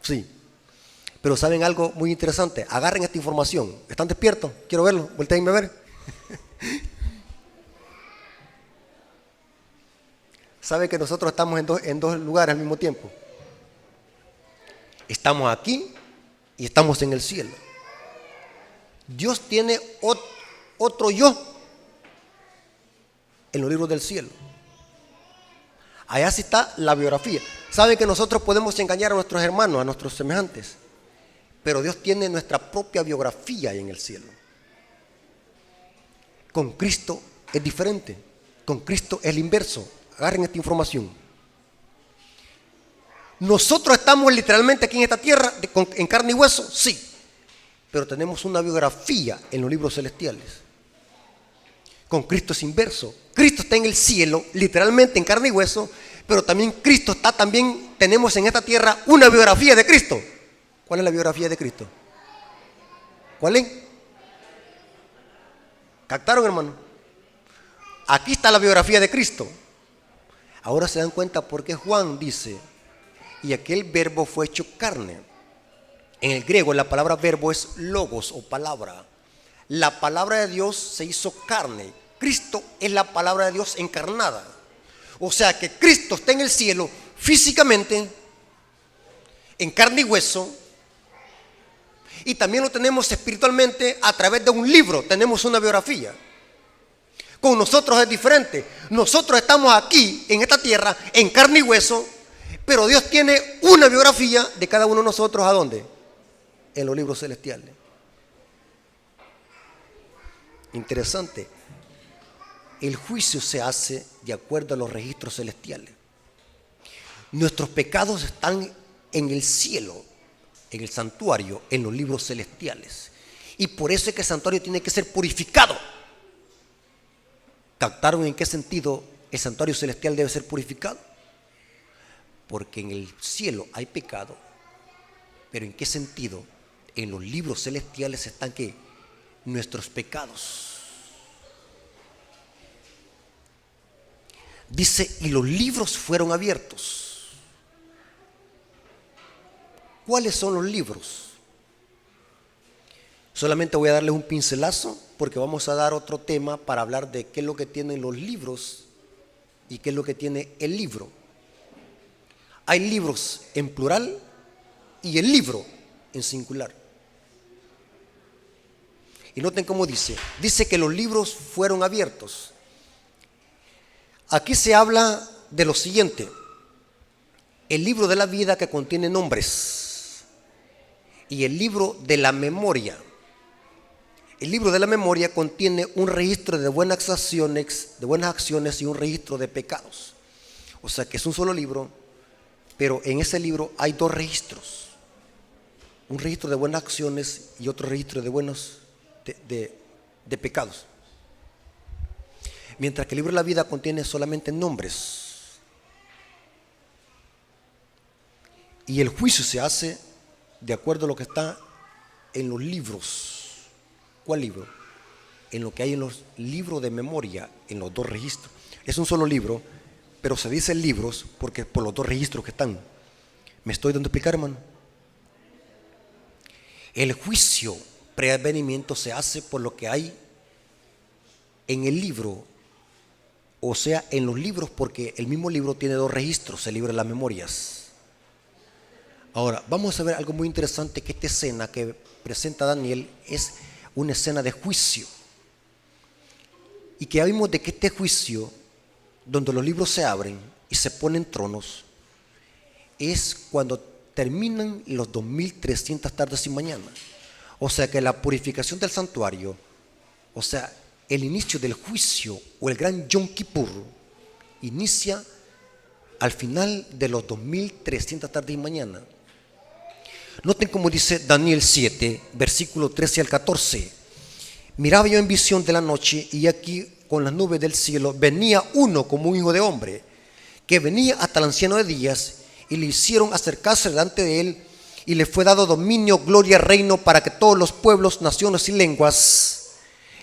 Sí. Pero ¿saben algo muy interesante? Agarren esta información. ¿Están despiertos? Quiero verlo. Voltéenme a ver. ¿Sabe que nosotros estamos en dos lugares al mismo tiempo? Estamos aquí y estamos en el cielo. Dios tiene otro yo en los libros del cielo. Allá sí está la biografía. ¿Saben que nosotros podemos engañar a nuestros hermanos, a nuestros semejantes? Pero Dios tiene nuestra propia biografía en el cielo. Con Cristo es diferente. Con Cristo es el inverso. Agarren esta información. Nosotros estamos literalmente aquí en esta tierra en carne y hueso, sí, pero tenemos una biografía en los libros celestiales. Con Cristo es inverso. Cristo está en el cielo, literalmente en carne y hueso, pero también Cristo está, también tenemos en esta tierra una biografía de Cristo. ¿Cuál es la biografía de Cristo? ¿Cuál es? ¿Captaron, hermano? Aquí está la biografía de Cristo. Ahora se dan cuenta por qué Juan dice, y aquel verbo fue hecho carne. En el griego la palabra verbo es logos o palabra. La palabra de Dios se hizo carne. Cristo es la palabra de Dios encarnada. O sea que Cristo está en el cielo físicamente, en carne y hueso, y también lo tenemos espiritualmente a través de un libro. Tenemos una biografía. Con nosotros es diferente. Nosotros estamos aquí en esta tierra en carne y hueso, Pero Dios tiene una biografía de cada uno de nosotros. ¿A dónde? En los libros celestiales. Interesante. El juicio se hace de acuerdo a los registros celestiales. Nuestros pecados están en el cielo, en el santuario, en los libros celestiales. Y por eso es que el santuario tiene que ser purificado. ¿Captaron en qué sentido el santuario celestial debe ser purificado? Porque en el cielo hay pecado. ¿Pero en qué sentido? En los libros celestiales están ¿qué? Nuestros pecados. Dice, y los libros fueron abiertos. ¿Cuáles son los libros? Solamente voy a darles un pincelazo porque vamos a dar otro tema para hablar de qué es lo que tienen los libros y qué es lo que tiene el libro. Hay libros en plural y el libro en singular. Y noten cómo dice. Dice que los libros fueron abiertos. Aquí se habla de lo siguiente. El libro de la vida que contiene nombres y el libro de la memoria. El libro de la memoria contiene un registro de buenas acciones y un registro de pecados. O sea que es un solo libro, pero en ese libro hay dos registros. Un registro de buenas acciones y otro registro de pecados. Mientras que el libro de la vida contiene solamente nombres. Y el juicio se hace de acuerdo a lo que está en los libros. ¿Cuál libro? En lo que hay en los libros de memoria, en los dos registros. Es un solo libro, pero se dice libros porque por los dos registros que están. ¿Me estoy dando a explicar, hermano? El juicio preadvenimiento se hace por lo que hay en el libro, o sea, en los libros, porque el mismo libro tiene dos registros, el libro de las memorias. Ahora, vamos a ver algo muy interesante, que esta escena que presenta Daniel es una escena de juicio. Y que ya vimos de que este juicio, donde los libros se abren y se ponen tronos, es cuando terminan los 2300 tardes y mañanas. O sea que la purificación del santuario, o sea, el inicio del juicio o el gran Yom Kippur, inicia al final de los 2300 tardes y mañana. Noten cómo dice Daniel 7, versículo 13 al 14. Miraba yo en visión de la noche, y aquí con las nubes del cielo venía uno como un hijo de hombre, que venía hasta el anciano de días, y le hicieron acercarse delante de él, y le fue dado dominio, gloria, reino, para que todos los pueblos, naciones y lenguas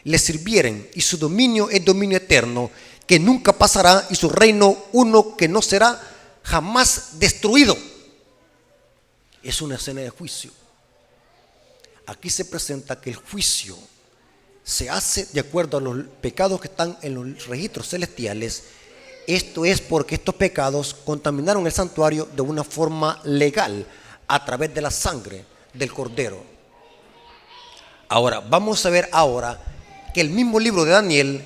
le sirvieren. Y su dominio es dominio eterno, que nunca pasará, y su reino uno que no será jamás destruido. Es una escena de juicio. Aquí se presenta que el juicio se hace de acuerdo a los pecados que están en los registros celestiales. Esto es porque estos pecados contaminaron el santuario de una forma legal a través de la sangre del Cordero. Ahora, vamos a ver ahora que el mismo libro de Daniel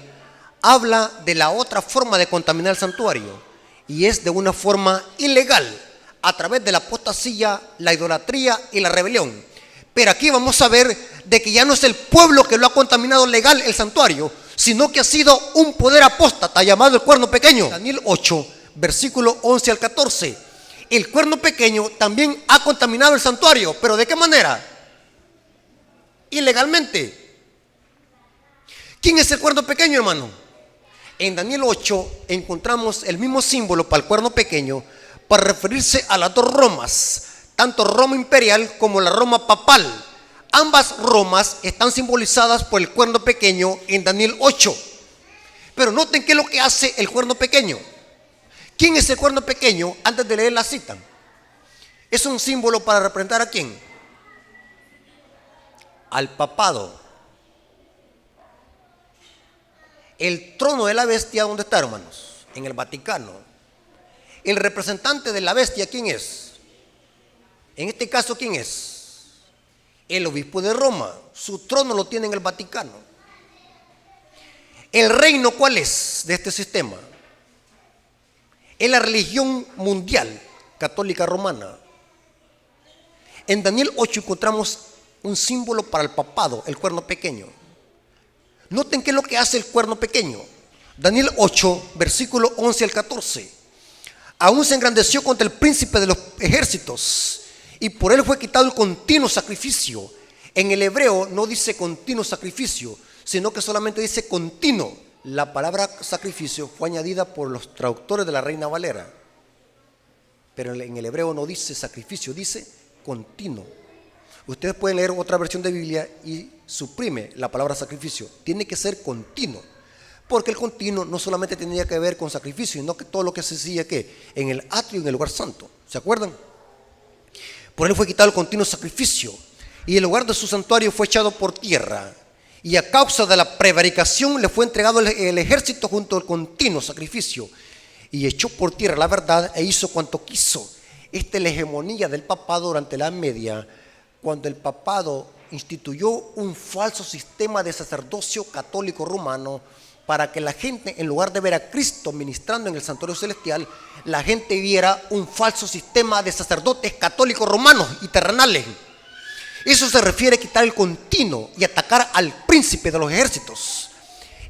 habla de la otra forma de contaminar el santuario, y es de una forma ilegal, a través de la apostasía, la idolatría y la rebelión. Pero aquí vamos a ver de que ya no es el pueblo que lo ha contaminado legal el santuario, sino que ha sido un poder apóstata llamado el cuerno pequeño. Daniel 8, versículo 11 al 14. El cuerno pequeño también ha contaminado el santuario, pero ¿de qué manera? Ilegalmente. ¿Quién es el cuerno pequeño, hermano? En Daniel 8 encontramos el mismo símbolo para el cuerno pequeño, para referirse a las dos Romas, tanto Roma imperial como la Roma papal. Ambas Romas están simbolizadas por el cuerno pequeño en Daniel 8. Pero noten qué es lo que hace el cuerno pequeño. ¿Quién es el cuerno pequeño? Antes de leer la cita, es un símbolo para representar ¿a quién? Al papado. El trono de la bestia, ¿dónde está, hermanos? En el Vaticano. El representante de la bestia, ¿quién es? En este caso, ¿quién es? El obispo de Roma. Su trono lo tiene en el Vaticano. ¿El reino cuál es de este sistema? Es la religión mundial, católica romana. En Daniel 8 encontramos un símbolo para el papado, el cuerno pequeño. Noten qué es lo que hace el cuerno pequeño. Daniel 8, versículo 11 al 14. Aún se engrandeció contra el príncipe de los ejércitos, y por él fue quitado el continuo sacrificio. En el hebreo no dice continuo sacrificio, sino que solamente dice continuo. La palabra sacrificio fue añadida por los traductores de la Reina Valera, pero en el hebreo no dice sacrificio, dice continuo. Ustedes pueden leer otra versión de Biblia y suprime la palabra sacrificio. Tiene que ser continuo, porque el continuo no solamente tenía que ver con sacrificio, sino que todo lo que se hacía que en el atrio y en el lugar santo. ¿Se acuerdan? Por él fue quitado el continuo sacrificio, y el lugar de su santuario fue echado por tierra, y a causa de la prevaricación le fue entregado el ejército junto al continuo sacrificio, y echó por tierra la verdad e hizo cuanto quiso. Esta es la hegemonía del papado durante la Edad Media, cuando el papado instituyó un falso sistema de sacerdocio católico romano para que la gente, en lugar de ver a Cristo ministrando en el santuario celestial, la gente viera un falso sistema de sacerdotes católicos romanos y terrenales. Eso se refiere a quitar el continuo y atacar al príncipe de los ejércitos.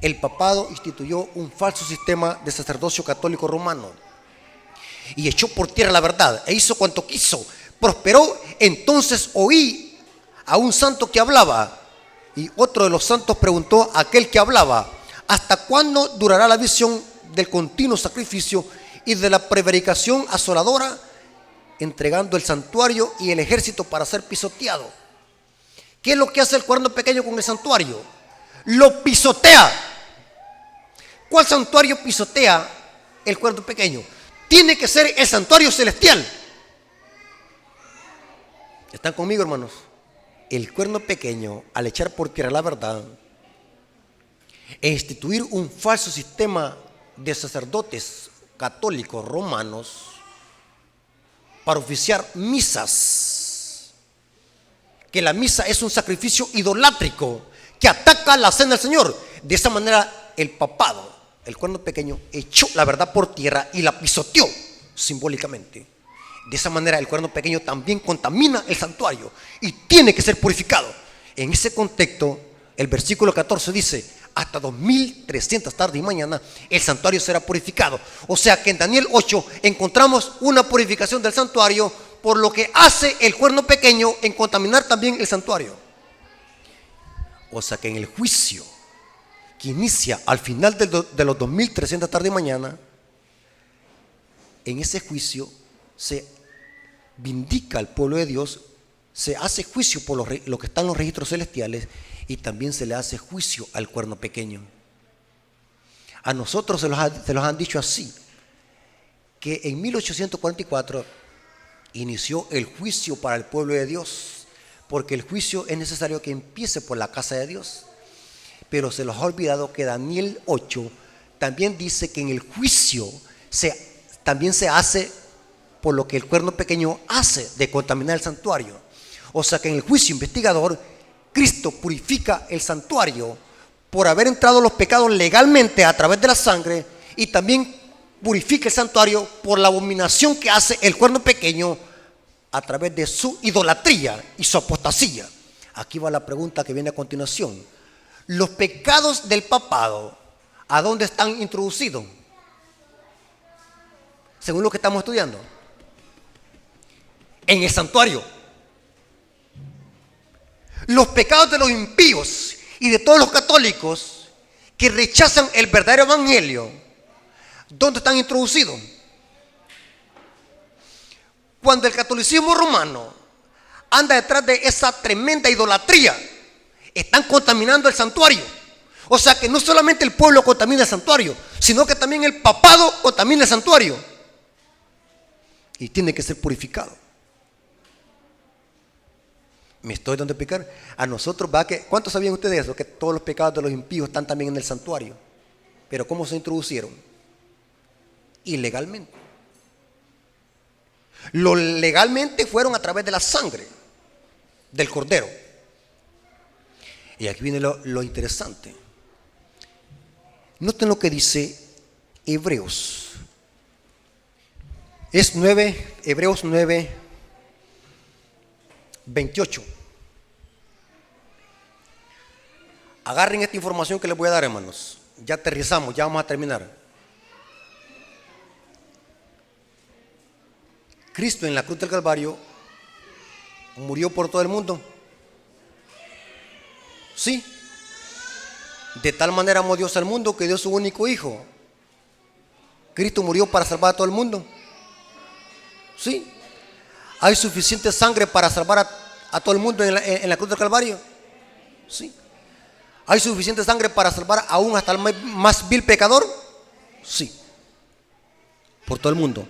El papado instituyó un falso sistema de sacerdocio católico romano y echó por tierra la verdad e hizo cuanto quiso. Prosperó. Entonces oí a un santo que hablaba, y otro de los santos preguntó a aquel que hablaba: ¿hasta cuándo durará la visión del continuo sacrificio y de la prevaricación asoladora, entregando el santuario y el ejército para ser pisoteado? ¿Qué es lo que hace el cuerno pequeño con el santuario? Lo pisotea. ¿Cuál santuario pisotea el cuerno pequeño? Tiene que ser el santuario celestial. ¿Están conmigo, hermanos? El cuerno pequeño, al echar por tierra la verdad e instituir un falso sistema de sacerdotes católicos romanos para oficiar misas, que la misa es un sacrificio idolátrico que ataca la cena del Señor. De esa manera el papado, el cuerno pequeño, echó la verdad por tierra y la pisoteó simbólicamente. De esa manera el cuerno pequeño también contamina el santuario y tiene que ser purificado. En ese contexto, el versículo 14 dice: hasta 2300 tarde y mañana el santuario será purificado. O sea que en Daniel 8 encontramos una purificación del santuario, por lo que hace el cuerno pequeño en contaminar también el santuario. O sea que en el juicio que inicia al final de los 2300 tarde y mañana, en ese juicio se vindica al pueblo de Dios, se hace juicio por lo que está en los registros celestiales, y también se le hace juicio al cuerno pequeño. A nosotros se los han dicho así, que en 1844 inició el juicio para el pueblo de Dios, porque el juicio es necesario que empiece por la casa de Dios. Pero se los ha olvidado que Daniel 8 también dice que en el juicio también se hace por lo que el cuerno pequeño hace de contaminar el santuario. O sea que en el juicio investigador, Cristo purifica el santuario por haber entrado los pecados legalmente a través de la sangre, y también purifica el santuario por la abominación que hace el cuerno pequeño a través de su idolatría y su apostasía. Aquí va la pregunta que viene a continuación. Los pecados del papado, ¿a dónde están introducidos? Según lo que estamos estudiando, en el santuario. Los pecados de los impíos y de todos los católicos que rechazan el verdadero evangelio, ¿dónde están introducidos? Cuando el catolicismo romano anda detrás de esa tremenda idolatría, están contaminando el santuario. O sea que no solamente el pueblo contamina el santuario, sino que también el papado contamina el santuario, y tiene que ser purificado. ¿Me estoy dando a explicar? A nosotros va que, ¿cuántos sabían ustedes eso? Que todos los pecados de los impíos están también en el santuario. Pero ¿cómo se introducieron? Ilegalmente. Lo legalmente fueron a través de la sangre del cordero. Y aquí viene lo interesante. Noten lo que dice Hebreos. Es Hebreos 9, 28. Agarren esta información que les voy a dar, hermanos. Ya aterrizamos, ya vamos a terminar. Cristo en la cruz del Calvario murió por todo el mundo. Sí. De tal manera amó Dios al mundo que dio su único hijo. Cristo murió para salvar a todo el mundo. Sí. ¿Hay suficiente sangre para salvar a todo el mundo en la cruz del Calvario? Sí. ¿Hay suficiente sangre para salvar aún hasta el más vil pecador? Sí. Por todo el mundo.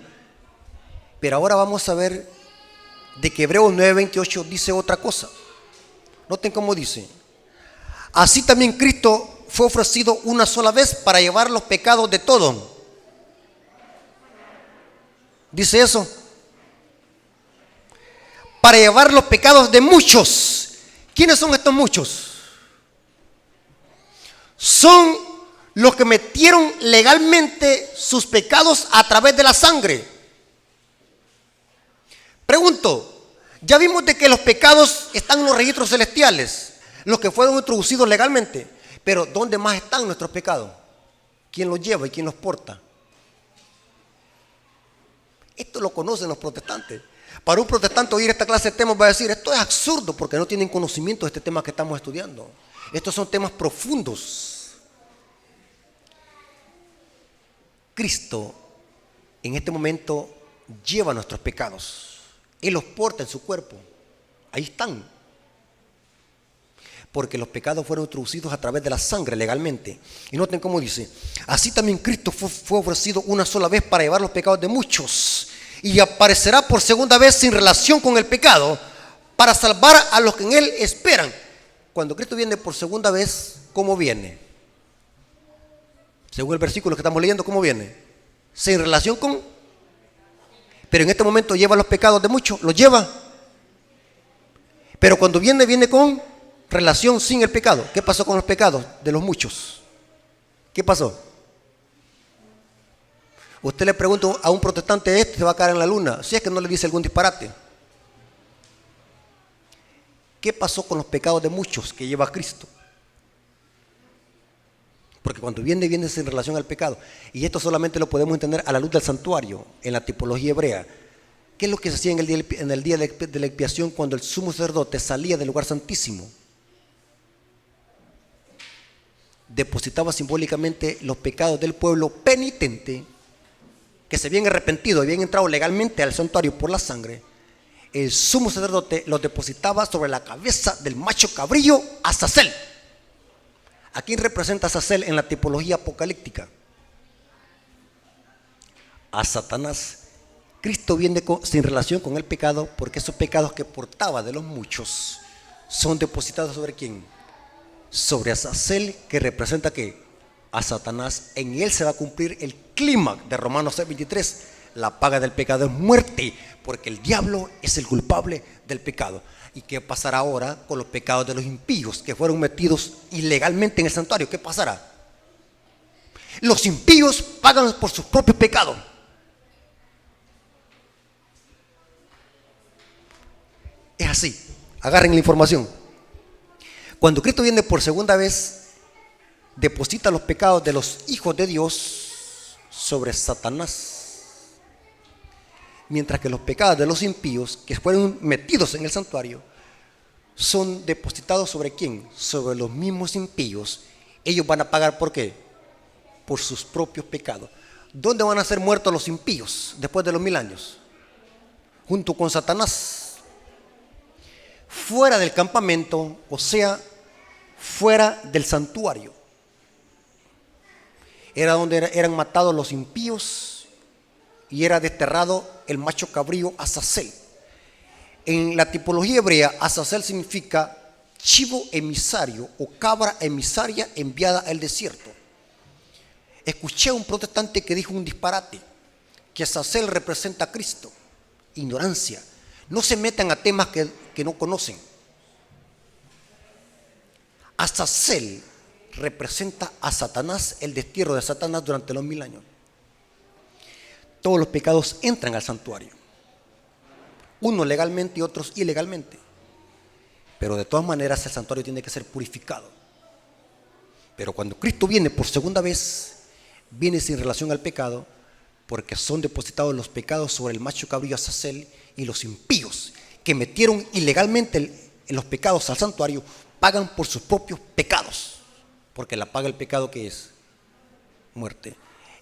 Pero ahora vamos a ver de que Hebreos 9:28 dice otra cosa. Noten cómo dice: así también Cristo fue ofrecido una sola vez para llevar los pecados de todos. Dice eso. Para llevar los pecados de muchos. ¿Quiénes son estos muchos? Son los que metieron legalmente sus pecados a través de la sangre. Pregunto, ya vimos de que los pecados están en los registros celestiales, los que fueron introducidos legalmente, pero ¿dónde más están nuestros pecados? ¿Quién los lleva y quién los porta? Esto lo conocen los protestantes. Para un protestante oír esta clase de temas va a decir: esto es absurdo, porque no tienen conocimiento de este tema que estamos estudiando. Estos son temas profundos. Cristo en este momento lleva nuestros pecados. Él los porta en su cuerpo. Ahí están. Porque los pecados fueron introducidos a través de la sangre legalmente. Y noten cómo dice: así también Cristo fue ofrecido una sola vez para llevar los pecados de muchos, y aparecerá por segunda vez sin relación con el pecado, para salvar a los que en Él esperan. Cuando Cristo viene por segunda vez, ¿cómo viene? Según el versículo que estamos leyendo, ¿cómo viene? Sin relación con... Pero en este momento lleva los pecados de muchos, los lleva. Pero cuando viene, viene con relación sin el pecado. ¿Qué pasó con los pecados de los muchos? ¿Qué pasó? Usted le pregunta a un protestante: se va a caer en la luna, si es que no le dice algún disparate. ¿Qué pasó con los pecados de muchos que lleva Cristo? Porque cuando viene sin relación al pecado. Y esto solamente lo podemos entender a la luz del santuario, en la tipología hebrea. ¿Qué es lo que se hacía en el día de la expiación cuando el sumo sacerdote salía del lugar santísimo? Depositaba simbólicamente los pecados del pueblo penitente, que se habían arrepentido, habían entrado legalmente al santuario por la sangre. El sumo sacerdote los depositaba sobre la cabeza del macho cabrillo Azazel. ¿A quién representa Azazel en la tipología apocalíptica? A Satanás. Cristo viene sin relación con el pecado, porque esos pecados que portaba de los muchos son depositados ¿sobre quién? Sobre Azazel, que representa que a Satanás. En él se va a cumplir el clímax de Romanos 6:23. La paga del pecado es muerte, porque el diablo es el culpable del pecado. ¿Y qué pasará ahora con los pecados de los impíos que fueron metidos ilegalmente en el santuario? ¿Qué pasará? Los impíos pagan por sus propios pecados. Es así. Agarren la información. Cuando Cristo viene por segunda vez, deposita los pecados de los hijos de Dios sobre Satanás. Mientras que los pecados de los impíos que fueron metidos en el santuario son depositados ¿sobre quién? Sobre los mismos impíos. Ellos van a pagar ¿por qué? Por sus propios pecados. ¿Dónde van a ser muertos los impíos después de los 1000 años? Junto con Satanás. Fuera del campamento, o sea, fuera del santuario. Era donde eran matados los impíos y era desterrado el macho cabrío Azazel. En la tipología hebrea, Azazel significa chivo emisario o cabra emisaria enviada al desierto. Escuché a un protestante que dijo un disparate, que Azazel representa a Cristo. Ignorancia. No se metan a temas que no conocen. Azazel representa a Satanás, el destierro de Satanás durante los 1000 años. todos los pecados entran al santuario. Unos legalmente y otros ilegalmente. Pero de todas maneras el santuario tiene que ser purificado. Pero cuando Cristo viene por segunda vez, viene sin relación al pecado, porque son depositados los pecados sobre el macho cabrío Azazel, y los impíos que metieron ilegalmente los pecados al santuario pagan por sus propios pecados, porque la paga el pecado que es muerte.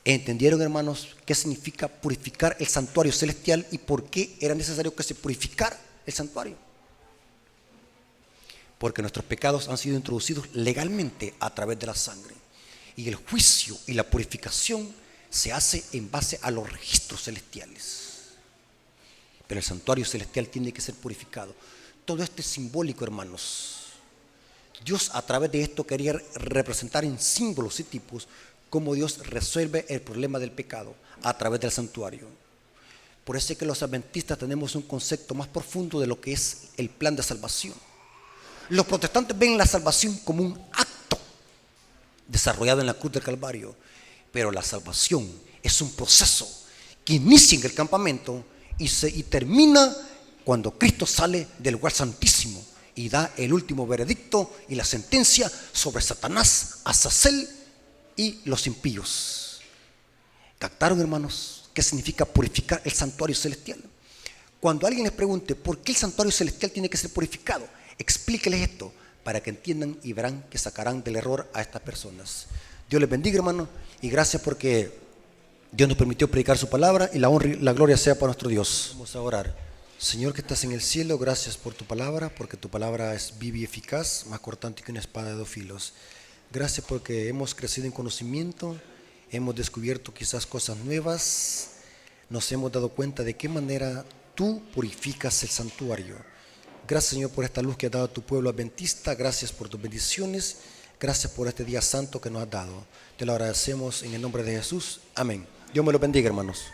¿Entendieron, hermanos, qué significa purificar el santuario celestial y por qué era necesario que se purificara el santuario? Porque nuestros pecados han sido introducidos legalmente a través de la sangre, y el juicio y la purificación se hace en base a los registros celestiales. Pero el santuario celestial tiene que ser purificado. Todo esto es simbólico, hermanos. Dios a través de esto quería representar en símbolos y tipos cómo Dios resuelve el problema del pecado a través del santuario. Por eso es que los adventistas tenemos un concepto más profundo de lo que es el plan de salvación. Los protestantes ven la salvación como un acto desarrollado en la cruz del Calvario, pero la salvación es un proceso que inicia en el campamento y termina cuando Cristo sale del lugar santísimo y da el último veredicto y la sentencia sobre Satanás, Azazel y los impíos. ¿Captaron, hermanos, qué significa purificar el santuario celestial? Cuando alguien les pregunte por qué el santuario celestial tiene que ser purificado, explíqueles esto para que entiendan y verán que sacarán del error a estas personas. Dios les bendiga, hermanos, y gracias porque Dios nos permitió predicar su palabra, y la honra y la gloria sea para nuestro Dios. Vamos a orar. Señor que estás en el cielo, gracias por tu palabra, porque tu palabra es viva y eficaz, más cortante que una espada de dos filos. Gracias porque hemos crecido en conocimiento, hemos descubierto quizás cosas nuevas, nos hemos dado cuenta de qué manera tú purificas el santuario. Gracias, Señor, por esta luz que has dado a tu pueblo adventista. Gracias por tus bendiciones. Gracias por este día santo que nos has dado. Te lo agradecemos en el nombre de Jesús. Amén. Dios me lo bendiga, hermanos.